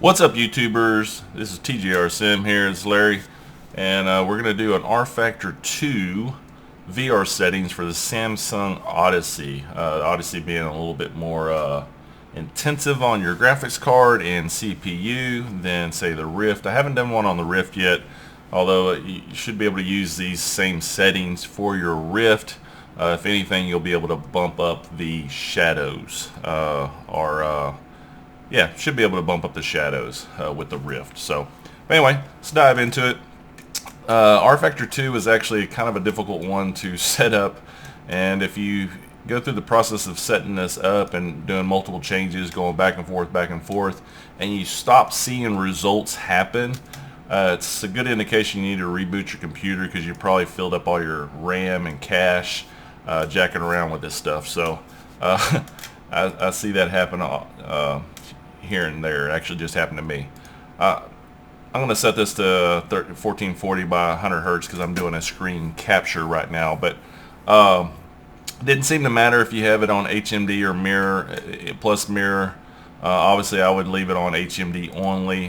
What's up, YouTubers? This is TGR Sim here. It's Larry, and we're going to do an Rfactor 2 VR settings for the Samsung Odyssey. Odyssey being a little bit more intensive on your graphics card and CPU than, say, the Rift. I haven't done one on the Rift yet, although you should be able to use these same settings for your Rift. If anything, you'll be able to bump up the shadows, yeah, should be able to bump up the shadows with the Rift. So, anyway, let's dive into it. Rfactor 2 is actually kind of a difficult one to set up, and if you go through the process of setting this up and doing multiple changes, going back and forth, and you stop seeing results happen, it's a good indication you need to reboot your computer because you probably filled up all your RAM and cache jacking around with this stuff. So I see that happen here and there. It actually just happened to me. I'm going to set this to 1440 by 100 hertz because I'm doing a screen capture right now, but didn't seem to matter if you have it on HMD or mirror plus mirror. Obviously I would leave it on HMD only.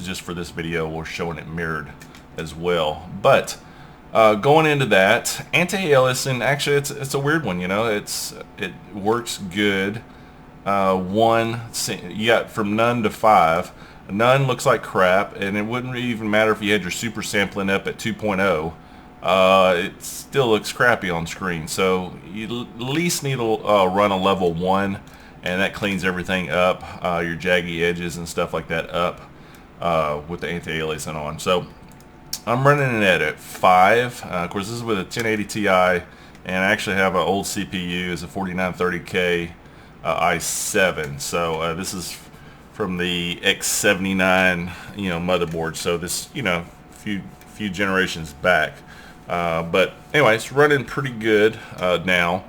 Just for this video we're showing it mirrored as well. But going into that, anti-aliasing, actually it's a weird one, you know. It works good. You got from none to 5. None looks like crap, and it wouldn't even matter if you had your super sampling up at 2.0. It still looks crappy on screen, so you at least need to run a level 1, and that cleans everything up, your jaggy edges and stuff like that up with the anti-aliasing on. So I'm running it at 5. Of course, this is with a 1080 Ti, and I actually have an old CPU. It's a 4930K i7. So this is from the X79 motherboard, so this few generations back, but anyway, it's running pretty good now.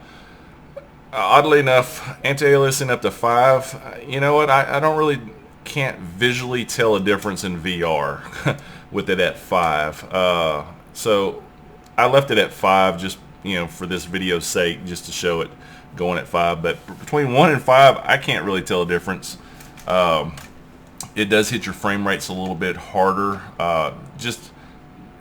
Oddly enough, anti-aliasing up to 5, you know what, I can't visually tell a difference in VR with it at 5, so I left it at 5 just for this video's sake, just to show it going at 5. But between 1 and 5, I can't really tell a difference. It does hit your frame rates a little bit harder, just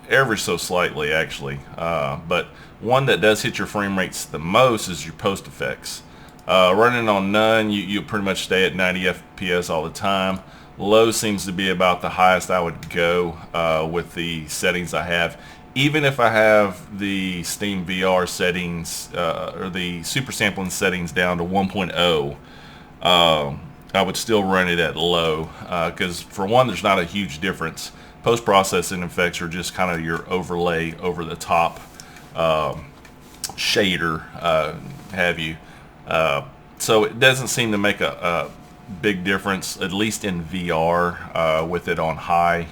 ever so slightly actually, but one that does hit your frame rates the most is your post effects. Running on none, you pretty much stay at 90 FPS all the time. Low seems to be about the highest I would go with the settings I have. Even if I have the Steamvr settings or the super sampling settings down to 1.0, I would still run it at low because for one, there's not a huge difference. Post-processing effects are just kind of your overlay over the top shader, have you. So it doesn't seem to make a big difference, at least in VR, with it on high.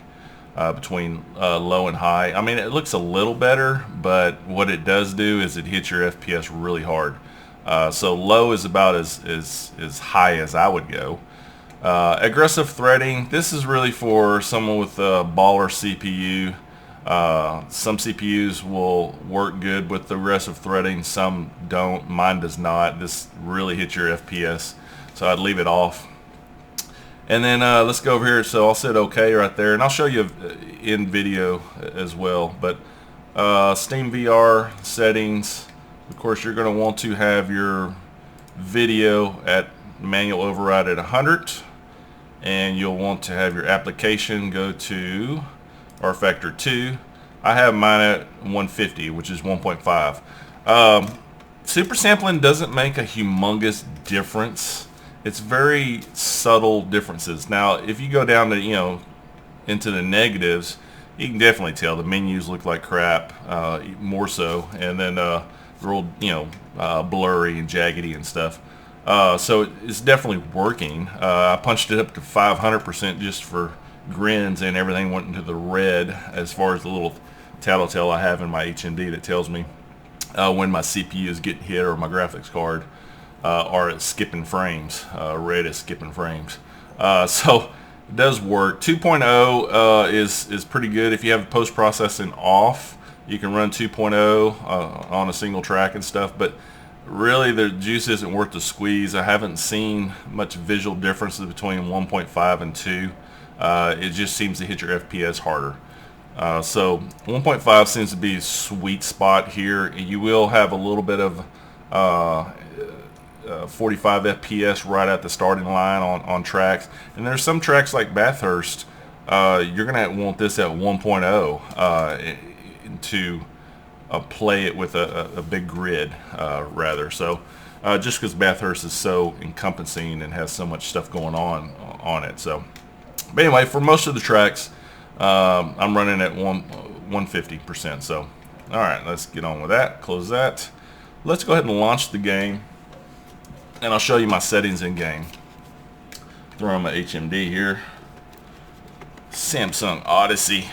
Between low and high. I mean, it looks a little better, but what it does do is it hits your FPS really hard. So low is about as high as I would go. Aggressive threading, this is really for someone with a baller CPU. Some CPUs will work good with the aggressive threading, some don't. Mine does not. This really hits your FPS, so I'd leave it off. And then let's go over here. So I'll set OK right there, and I'll show you in video as well. But Steamvr settings, of course, you're going to want to have your video at manual override at 100, and you'll want to have your application go to Rfactor 2. I have mine at 150, which is 1.5. Super sampling doesn't make a humongous difference. It's very subtle differences. Now, if you go down to, into the negatives, you can definitely tell the menus look like crap, more so, and then real, blurry and jaggedy and stuff. So it's definitely working. I punched it up to 500% just for grins, and everything went into the red as far as the little tattletale I have in my HMD that tells me when my CPU is getting hit or my graphics card. Are at skipping frames, red is skipping frames. So it does work. 2.0 is pretty good. If you have post-processing off, you can run 2.0 on a single track and stuff, but really the juice isn't worth the squeeze. I haven't seen much visual differences between 1.5 and 2. it just seems to hit your FPS harder. So 1.5 seems to be a sweet spot here. You will have a little bit of 45 FPS right at the starting line on tracks, and there's some tracks like Bathurst, you're gonna want this at 1.0 to play it with a big grid rather. So just because Bathurst is so encompassing and has so much stuff going on it. So, but anyway, for most of the tracks, I'm running at 150%. So, all right, let's get on with that. Close that. Let's go ahead and launch the game, and I'll show you my settings in game. Throw on my HMD here. Samsung Odyssey.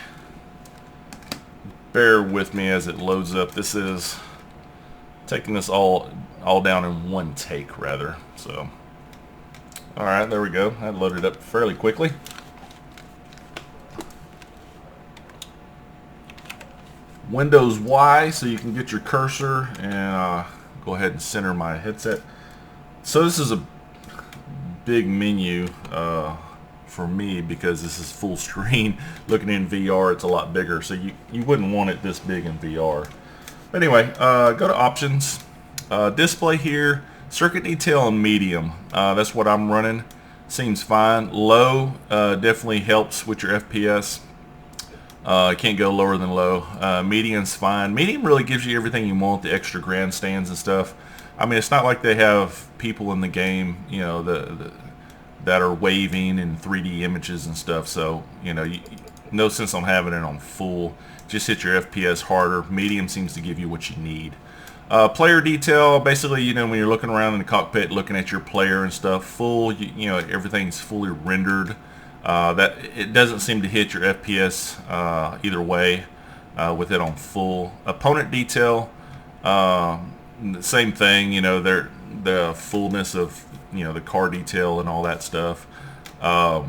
Bear with me as it loads up. This is taking this all down in one take, rather. So, all right, there we go. That loaded up fairly quickly. Windows Y, so you can get your cursor and go ahead and center my headset. So this is a big menu for me because this is full screen. Looking in VR, it's a lot bigger, so you wouldn't want it this big in VR. But anyway, go to options, display here, circuit detail and medium. That's what I'm running. Seems fine. Low definitely helps with your FPS. Can't go lower than low. Medium's fine. Medium really gives you everything you want, the extra grandstands and stuff. I mean, it's not like they have people in the game, you know, that are waving in 3D images and stuff. So, you know, no sense on having it on full. Just hit your FPS harder. Medium seems to give you what you need. Player detail, basically, you know, when you're looking around in the cockpit, looking at your player and stuff, full, you know, everything's fully rendered. That it doesn't seem to hit your FPS either way with it on full. Opponent detail, same thing, you know, the fullness of, you know, the car detail and all that stuff. I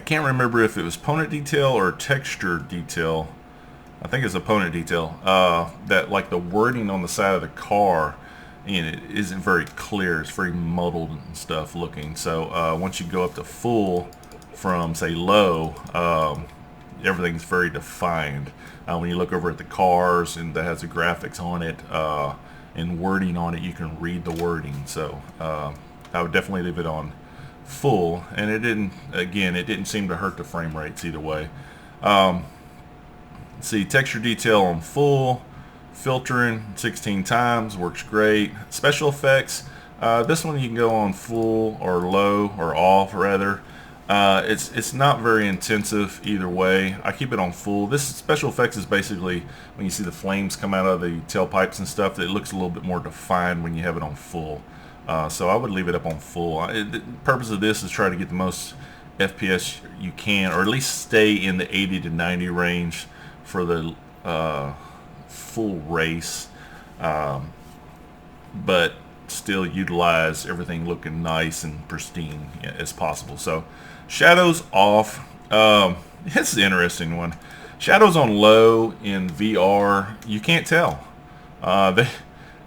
can't remember if it was opponent detail or texture detail. I think it's opponent detail. That, like, the wording on the side of the car, you know, it isn't very clear. It's very muddled and stuff looking. So once you go up to full from, say, low, everything's very defined. When you look over at the cars and that has the graphics on it and wording on it, you can read the wording. So I would definitely leave it on full, and it didn't seem to hurt the frame rates either way. See, texture detail on full, filtering 16 times, works great. Special effects, this one you can go on full or low or off rather. It's not very intensive either way. I keep it on full. This special effects is basically when you see the flames come out of the tailpipes and stuff, it looks a little bit more defined when you have it on full. So I would leave it up on full. The purpose of this is try to get the most FPS you can, or at least stay in the 80 to 90 range for the full race, but still utilize everything looking nice and pristine as possible. So shadows off. This is an interesting one. Shadows on low in VR, you can't tell.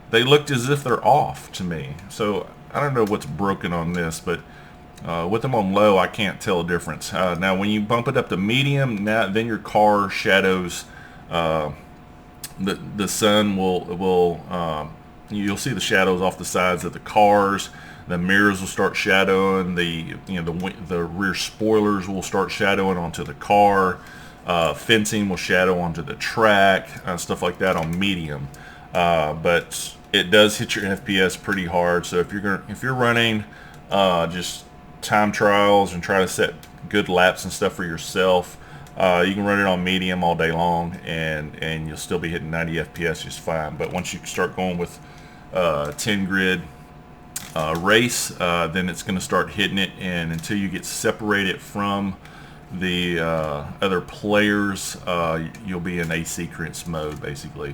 They looked as if they're off to me. So I don't know what's broken on this, but with them on low, I can't tell a difference. Now, when you bump it up to medium, then your car shadows. The sun will you'll see the shadows off the sides of the cars. The mirrors will start shadowing. The rear spoilers will start shadowing onto the car. Fencing will shadow onto the track. Stuff like that on medium. But it does hit your FPS pretty hard. So if you're running just time trials and try to set good laps and stuff for yourself, you can run it on medium all day long, and you'll still be hitting 90 FPS just fine. But once you start going with 10 grid race, then it's going to start hitting it, and until you get separated from the other players, you'll be in asynchronous mode basically.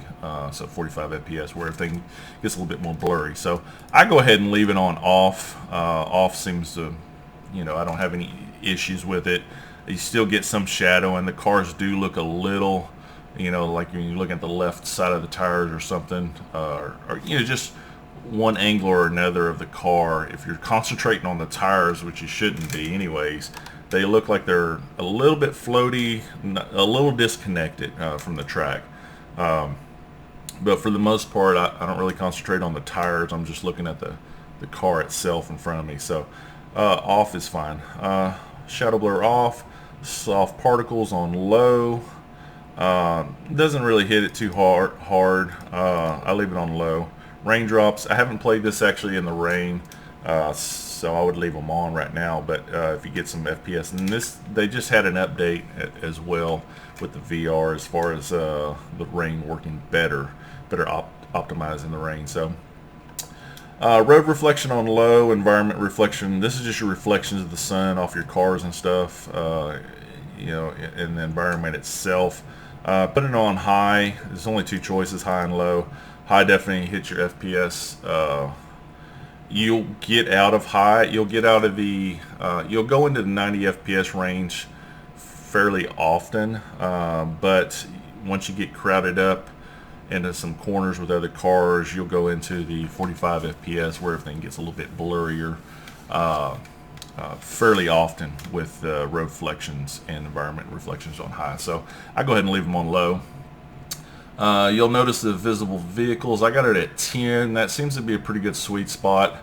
So 45 FPS, where everything gets a little bit more blurry. So I go ahead and leave it on off. Off seems to, you know, I don't have any issues with it. You still get some shadow, and the cars do look a little, you know, like when you look at the left side of the tires or something, or you know, just one angle or another of the car. If you're concentrating on the tires, which you shouldn't be anyways, they look like they're a little bit floaty, a little disconnected from the track. But for the most part, I don't really concentrate on the tires. I'm just looking at the car itself in front of me. So off is fine. Shadow blur off, soft particles on low. Doesn't really hit it too hard. I leave it on low. Raindrops, I haven't played this actually in the rain, so I would leave them on right now, but if you get some FPS, and this, they just had an update as well with the VR as far as the rain working better optimized in the rain. So road reflection on low, environment reflection, this is just your reflections of the sun off your cars and stuff, you know, in the environment itself. Put it on high. There's only two choices, high and low. High definitely hits your FPS. You'll get out of high. You'll get out of the. You'll go into the 90 FPS range fairly often, but once you get crowded up into some corners with other cars, you'll go into the 45 FPS where everything gets a little bit blurrier. Fairly often with road reflections and environment reflections on high. So I go ahead and leave them on low. You'll notice the visible vehicles. I got it at 10. That seems to be a pretty good sweet spot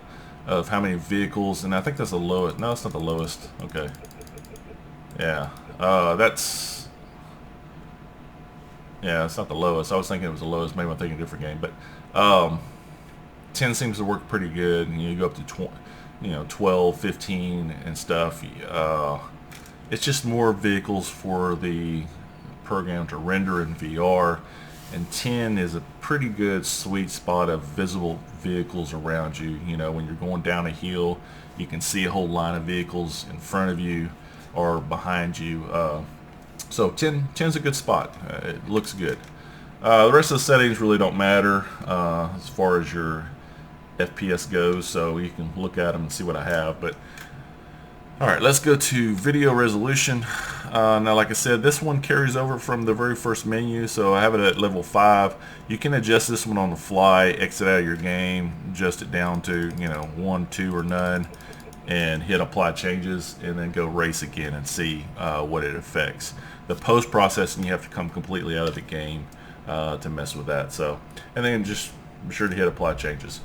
of how many vehicles, and I think that's the lowest. No, it's not the lowest. Okay. Yeah. It's not the lowest. I was thinking it was the lowest. Maybe I'm thinking a different game, but 10 seems to work pretty good, and you go up to 20. 12, 15 and stuff. It's just more vehicles for the program to render in VR, and 10 is a pretty good sweet spot of visible vehicles around you. You know, when you're going down a hill, you can see a whole line of vehicles in front of you or behind you. So 10's a good spot. It looks good. The rest of the settings really don't matter as far as your FPS goes, so you can look at them and see what I have. But alright, let's go to video resolution. Now, like I said, this one carries over from the very first menu, so I have it at level 5. You can adjust this one on the fly, exit out of your game, adjust it down to 1, 2, or none, and hit apply changes, and then go race again and see what it affects. The post-processing, you have to come completely out of the game to mess with that. So, and then just be sure to hit apply changes.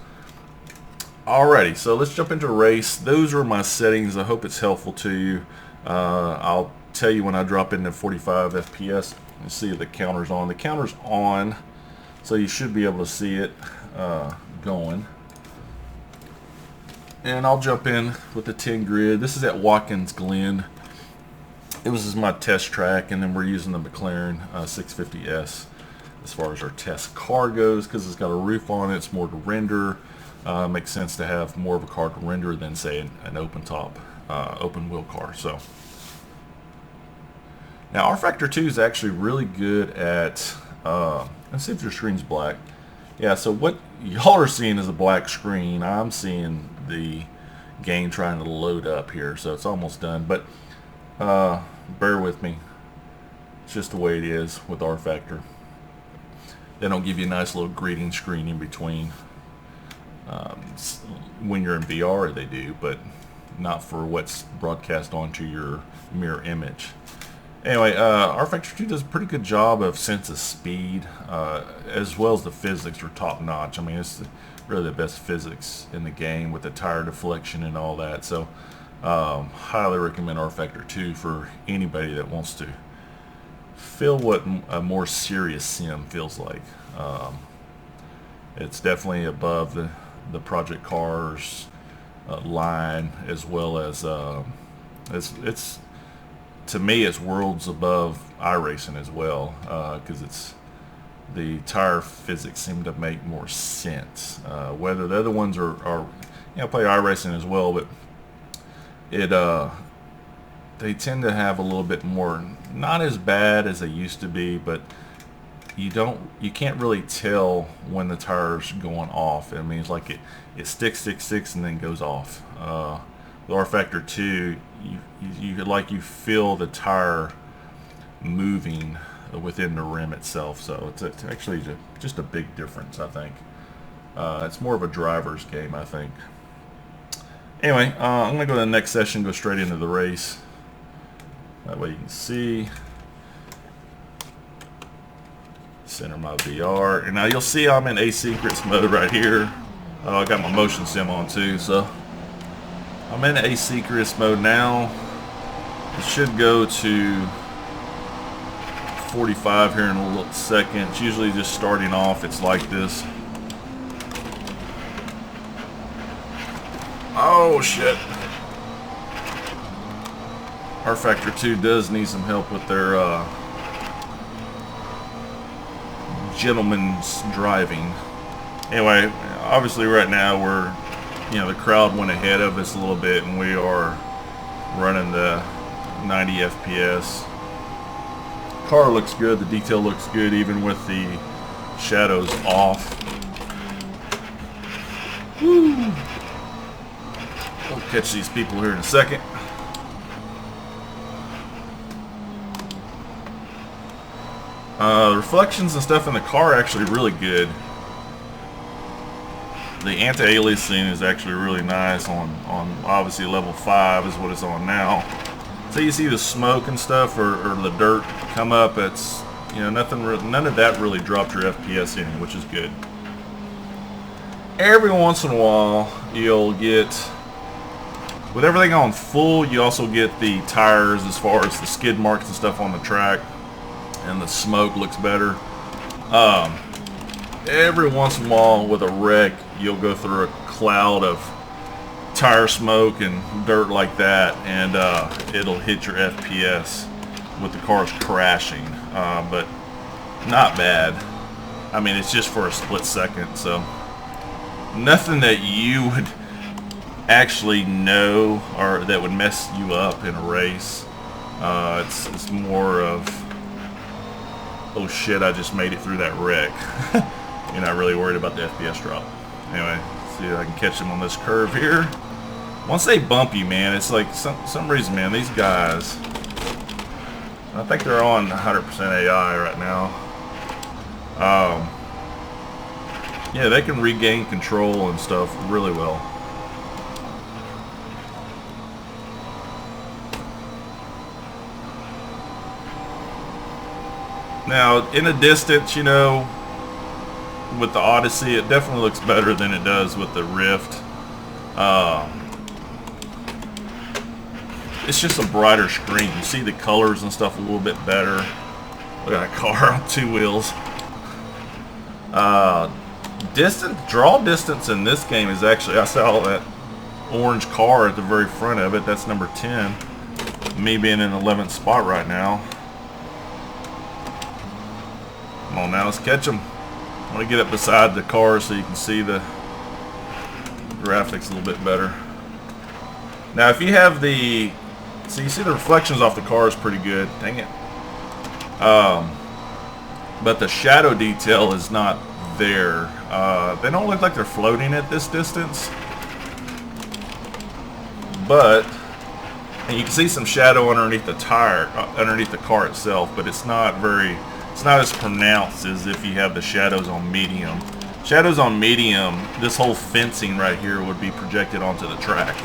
Alrighty, so let's jump into race. Those are my settings. I hope it's helpful to you. I'll tell you when I drop into 45 FPS. You see the counter's on. The counter's on, so you should be able to see it going. And I'll jump in with the 10 grid. This is at Watkins Glen. It was my test track, and then we're using the McLaren 650S as far as our test car goes, because it's got a roof on it. It's more to render. Makes sense to have more of a car to render than, say, an open top, open wheel car. So now Rfactor 2 is actually really good at, let's see if your screen's black. Yeah, so what y'all are seeing is a black screen. I'm seeing the game trying to load up here, so it's almost done. But bear with me. It's just the way it is with Rfactor. They don't give you a nice little greeting screen in between. When you're in VR they do, but not for what's broadcast onto your mirror image. Anyway, Rfactor 2 does a pretty good job of sense of speed, as well as the physics are top notch. I mean, it's really the best physics in the game with the tire deflection and all that. So highly recommend Rfactor 2 for anybody that wants to feel what a more serious sim feels like. It's definitely above the Project Cars line, as well as it's to me it's worlds above iRacing as well, because it's the tire physics seem to make more sense. Whether the other ones are play iRacing as well, but they tend to have a little bit more, not as bad as they used to be, but you can't really tell when the tire's going off. I mean, it's like it sticks and then goes off. With Rfactor 2, you feel the tire moving within the rim itself. So it's actually just a big difference, I think. It's more of a driver's game, I think. Anyway, I'm gonna go to the next session, go straight into the race. That way you can see. Center my VR. And now you'll see I'm in asynchronous mode right here. I got my motion sim on too, so I'm in asynchronous mode now. It should go to 45 here in a little second. It's usually just starting off, it's like this. Oh shit. Rfactor 2 does need some help with their gentleman's driving. Anyway, obviously right now we're, you know, the crowd went ahead of us a little bit and we are running the 90 FPS. Car looks good, the detail looks good even with the shadows off. Woo. We'll catch these people here in a second. The reflections and stuff in the car are actually really good. The anti-aliasing is actually really nice on obviously level 5 is what it's on now. So you see the smoke and stuff or the dirt come up. It's, you know, none of that really dropped your FPS any, which is good. Every once in a while you'll get, with everything on full, you also get the tires as far as the skid marks and stuff on the track, and the smoke looks better. Every once in a while with a wreck you'll go through a cloud of tire smoke and dirt like that, and it'll hit your FPS with the cars crashing, but not bad. I mean, it's just for a split second, so nothing that you would actually know or that would mess you up in a race. It's more of, oh shit, I just made it through that wreck. You're not really worried about the FPS drop. Anyway, see if I can catch them on this curve here. Once they bump you, man, it's like some reason, man, these guys, I think they're on 100% AI right now. Yeah, they can regain control and stuff really well. Now, in a distance, you know, with the Odyssey, it definitely looks better than it does with the Rift. It's just a brighter screen. You see the colors and stuff a little bit better. Look at that car on 2 wheels. Draw distance in this game is actually, I saw that orange car at the very front of it. That's number 10. Me being in 11th spot right now. Come on now, let's catch them. I want to get up beside the car so you can see the graphics a little bit better. Now, if you have the, so you see the reflections off the car is pretty good. Dang it. But the shadow detail is not there. They don't look like they're floating at this distance. But, and you can see some shadow underneath the tire, underneath the car itself, but it's not very, it's not as pronounced as if you have the shadows on medium. Shadows on medium, this whole fencing right here would be projected onto the track.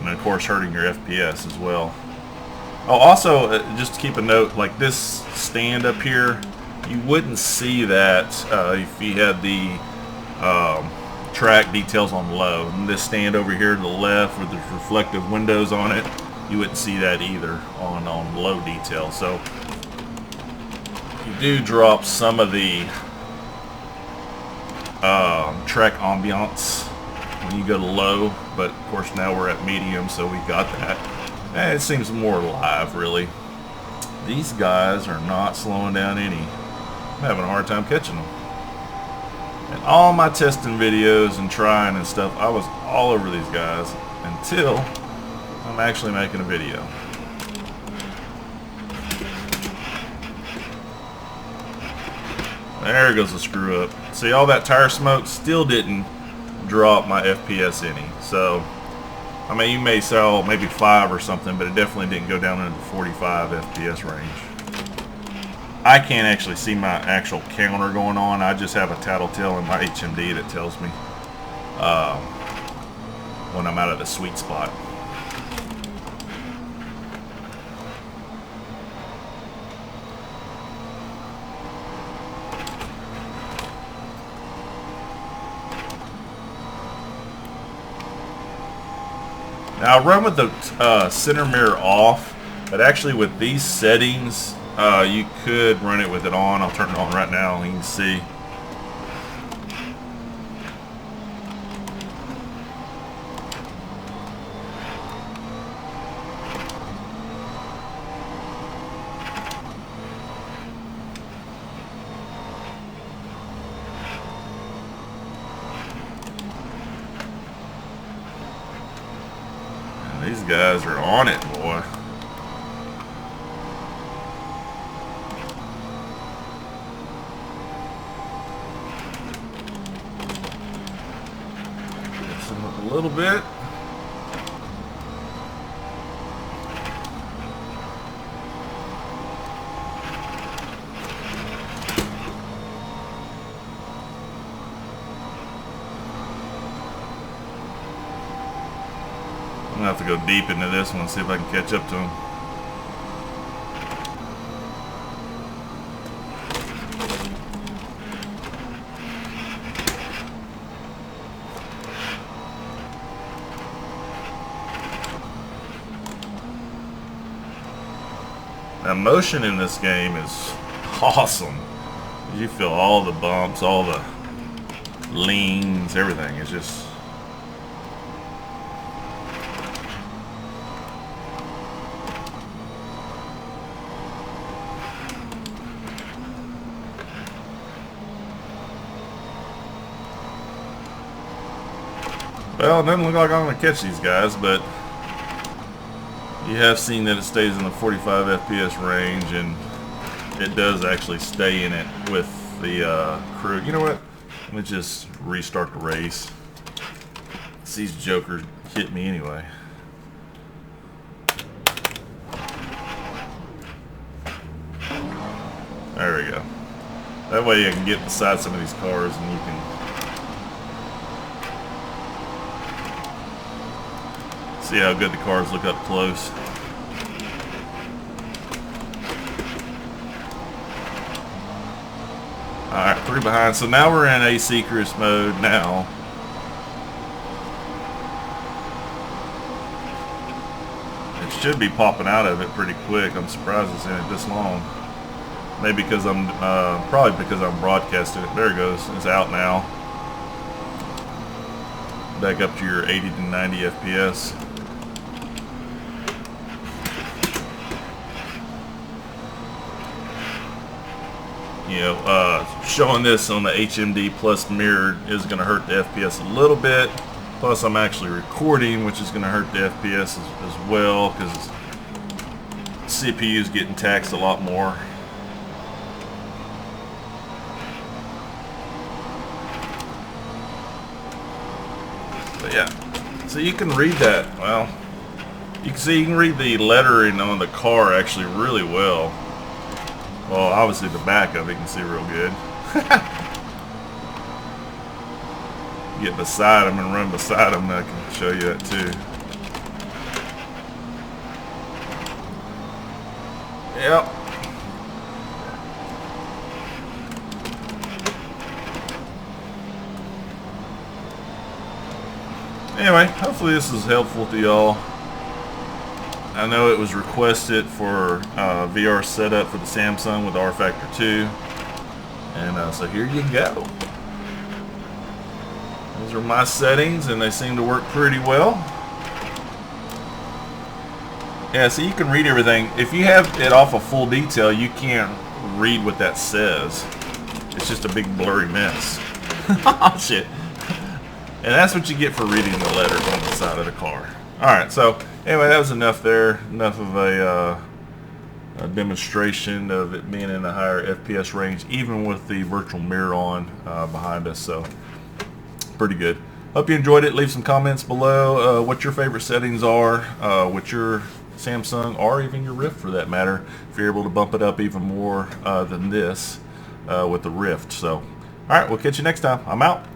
And of course hurting your FPS as well. Oh, also, just to keep a note, like this stand up here, you wouldn't see that if you had the track details on low. And this stand over here to the left with the reflective windows on it, you wouldn't see that either on low detail. So you do drop some of the track ambiance when you go to low, but of course now we're at medium, so we got that. And it seems more alive, really. These guys are not slowing down any. I'm having a hard time catching them. And all my testing videos and trying and stuff, I was all over these guys until I'm actually making a video. There goes the screw up. See, all that tire smoke still didn't drop my FPS any. So, I mean, you may sell maybe 5 or something, but it definitely didn't go down into the 45 FPS range. I can't actually see my actual counter going on. I just have a tattletale in my HMD that tells me when I'm out of the sweet spot. Now I run with the center mirror off, but actually with these settings, you could run it with it on. I'll turn it on right now. You can see. These guys are on it, boy. Fix them up a little bit. I'm gonna have to go deep into this one and see if I can catch up to him. Now, motion in this game is awesome. You feel all the bumps, all the leans, everything. It's just well, it doesn't look like I'm going to catch these guys, but you have seen that it stays in the 45 FPS range, and it does actually stay in it with the crew. You know what? Let me just restart the race. These jokers hit me anyway. There we go. That way I can get beside some of these cars and you can see how good the cars look up close. Alright, 3 behind. So now we're in asynchronous mode now. It should be popping out of it pretty quick. I'm surprised it's in it this long. Maybe because I'm, probably because I'm broadcasting it. There it goes. It's out now. Back up to your 80 to 90 FPS. You know, showing this on the HMD plus mirrored is going to hurt the FPS a little bit. Plus, I'm actually recording, which is going to hurt the FPS as well, because CPU is getting taxed a lot more. But yeah, so you can read that. Well, you can see you can read the lettering on the car actually really well. Well, obviously the back of it you can see real good. Get beside them and run beside them, I can show you that too. Yep. Anyway, hopefully this is helpful to y'all. I know it was requested for VR setup for the Samsung with the Rfactor 2. And so here you go. Those are my settings, and they seem to work pretty well. Yeah, so you can read everything. If you have it off of full detail, you can't read what that says. It's just a big blurry mess. Oh, shit. And that's what you get for reading the letters on the side of the car. Alright, so anyway, that was enough there. Enough of a demonstration of it being in a higher FPS range, even with the virtual mirror on behind us. So, pretty good. Hope you enjoyed it. Leave some comments below what your favorite settings are with your Samsung, or even your Rift for that matter, if you're able to bump it up even more than this with the Rift. So, alright, we'll catch you next time. I'm out.